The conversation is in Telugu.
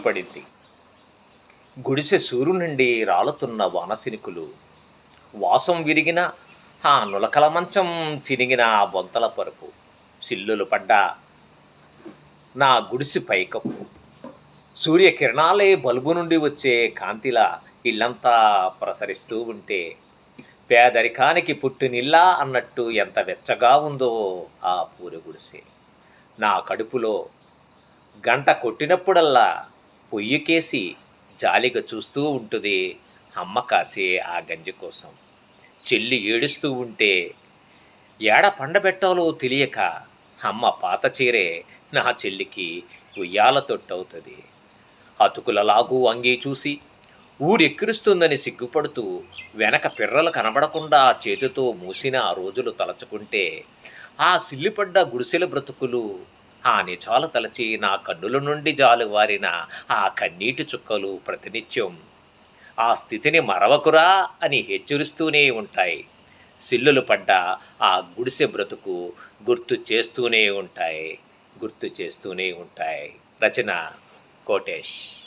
పడింది. గుడిసె సూరు నుండి రాలుతున్న వానసినుకులు, వాసం విరిగిన ఆ నులకల మంచం చినిగిన ఆ బొంతల పరుపు, సిల్లులు పడ్డ నా గుడిసె పైకప్పు, సూర్యకిరణాలే బల్బు నుండి వచ్చే కాంతిలా ఇల్లంతా ప్రసరిస్తూ ఉంటే, పేదరికానికి పుట్టినిల్లా అన్నట్టు ఎంత వెచ్చగా ఉందో ఆ పూరి గుడిసె. నా కడుపులో గంట కొట్టినప్పుడల్లా పొయ్యికేసి జాలిగా చూస్తూ ఉంటుంది అమ్మ కాసే ఆ గంజి కోసం. చెల్లి ఏడుస్తూ ఉంటే ఏడ పండబెట్టాలో తెలియక అమ్మ పాత చీరే నా చెల్లికి ఉయ్యాల తొట్టవుతుంది. అతుకులలాగు అంగీ చూసి ఊరెక్కిరుస్తుందని సిగ్గుపడుతూ వెనక పిర్రలు కనబడకుండా చేతితో మూసిన ఆ రోజులు తలచుకుంటే, ఆ సిల్లిపడ్డ గుడిసెల బ్రతుకులు, ఆ నిజాలు తలచి నా కన్నుల నుండి జాలువారిన ఆ కన్నీటి చుక్కలు ప్రతినిత్యం ఆ స్థితిని మరవకురా అని హెచ్చరిస్తూనే ఉంటాయి. సిల్లులు పడ్డ ఆ గుడిసె బ్రతుకు గుర్తు చేస్తూనే ఉంటాయి. రచన కోటేష్.